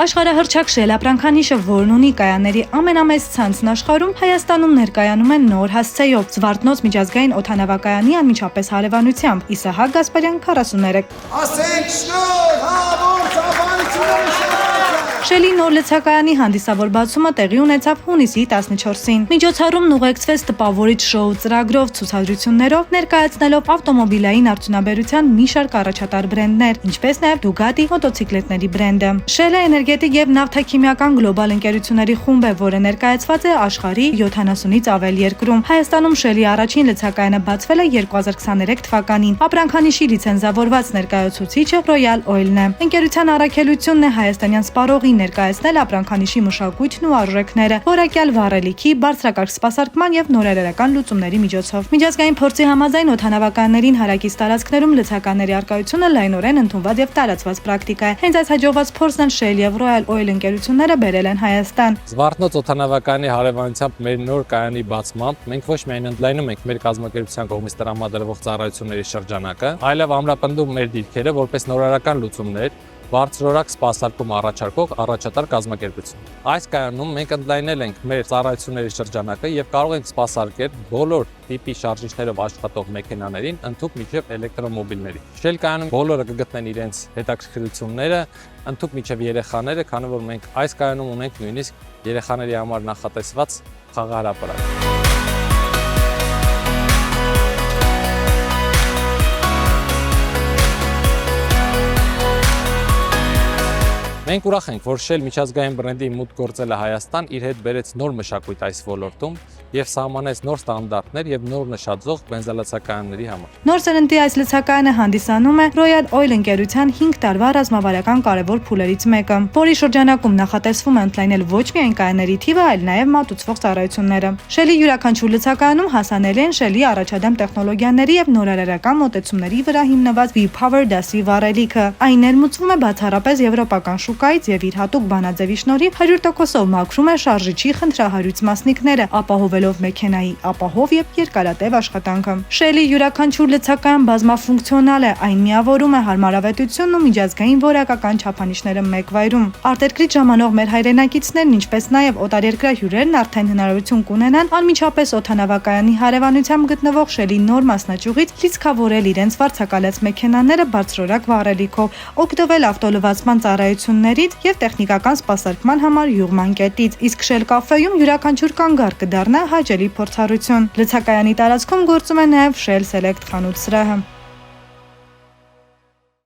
Աշխարհահռչակ Shell ապրանքանիշը, որն ունի կայանների ամենամեծ ցանցն աշխարհում, Հայաստանում ներկայանում է նոր հասցեով Զվարթնոց միջազգային օդանավակայանի անմիջապես հարևանությամբ։ Իսահակ Գասպարյան 43 Ասենք շնորհավոր ծափանությունները Shell-ի նոր լցակայանի հանդիսավոր բացումը տեղի ունեցավ հունիսի 14-ին։ Միջոցառումն ուղեկցվեց տպավորիչ շոու ծրագրով, ցուցադրություններով, ներկայացնելով ավտոմոբիլային արդյունաբերության մի շարք առաջատար բրենդներ, ինչպես նաև Dugatti մոտոցիկլետների բրենդը։ Shell-ը էներգետիկ եւ նավթաքիմիական գլոբալ ընկերությունների խումբ է, որը ներկայացված է աշխարհի 70-ից ավել երկրում։ Հայաստանում Shell-ի առաջին լցակայանը բացվել է 2023 թվականին։ Ապրանքանիշի լիցենզավորված ներկայացուցիչը Royal Oil-ն է։ Ընկերության առաքելությունն է հայաստանյան սպառողի ներկայացնել ապրանքանիշի մշակույթն ու արժեքները, որակյալ վառելիքի, բարձրակարգ սպասարկման եւ նորարարական լուծումների միջոցով։ Միջազգային փորձի համաձայն օդանավակայաններին հարակից տարածքներում լցականների առկայությունը լայնորեն ընդունված եւ տարածված պրակտիկա է։ Հենց այս հաջողված փորձն Shell եւ Royal Oil ընկերությունները բերել են Հայաստան։ Զվարթնոց օդանավակայանի հարևանությամբ մեր նոր կայանի բացմամբ մենք ոչ միայն ընդլայնում ենք մեր կազմակերպության կողմից տրամադրվող ծառայությունների շրջանակը, այլև ամրապնդում մեր դիրքերը որպես նորարարական լուծումներ բարձրորակ սպասարկում առաջարկող առաջատար կազմակերպություն։ Այս կայանում մենք ընդլայնել ենք մեր ծառայությունների շրջանակը եւ կարող ենք սպասարկել բոլոր տիպի շարժիչներով աշխատող մեքենաներին, ընդհանուր միջև էլեկտրոմոբիլների։ Shell կայանում բոլորը կգտնեն իրենց հետաքրքրությունները, ընդհանուր միջև երեխաները, քանի որ մենք այս կայանում ունենք նույնիսկ երեխաների համար նախատեսված խաղահրապարակ։ Մենք ուրախ ենք, որ Shell միջազգային բրենդի մուտք գործելը Հայաստան իր հետ բերեց նոր մշակույթ այս ոլորտում եւ սահմանեց նոր ստանդարտներ եւ նոր նշաձող բենզալացակայանների համար։ Նոր սերնդի այս լցակայանը հանդիսանում է Royal Oil ընկերության 5 տարվա ռազմավարական կարևոր փուլերից մեկը, որի շրջանակում նախատեսվում է ընդլայնել ոչ միայն կայանների թիվը, այլ նաեւ մատուցվող ծառայությունները։ Shell-ի յուրաքանչյուր լցակայանում հասանելի են Shell-ի առաջադեմ տեխնոլոգիաների եւ նորարարական մոտեցումների վրա հիմնված V-Power դասի վառելիքը։ Այն ներմուծվում է բացառապես եվրոպական շուկայից եւ իր հատուկ բանաձևի շնորհիվ 100%-ով մաքրում է շարժիչի խնդրահարույց մասնիկները, ապահովելով մեքենայի ապահով եւ երկարատև աշխատանքը։ Shell-ի յուրաքանչյուր լցակայան բազմաֆունկցիոնալ է, այն միավորում է հարմարավետությունն ու միջազգային որակական չափանիշները մեկ վայրում։ Արտերկրից ժամանող մեր հայրենակիցներն, ինչպես նաեւ օտարերկրյա հյուրերն արդեն հնարավորություն կունենան անմիջապես օդանավակայանի հարևանությամբ գտնվող Shell-ի նոր մասնաճյուղից լիցքավորել իրենց վարձակալած մեքենաները բարձրորակ վառելիքով, օգտվել ավտոլվացման ծառայություններից եւ տեխնիկական սպասարկման համար յուղման կետից։ Իսկ Shell կաֆեում յուրաքանչյուր կանգառ կդառնա հաճելի փորձառություն։ Լցակայանի տարածքում գործում է նաեւ Shell Select խանութ սրահը։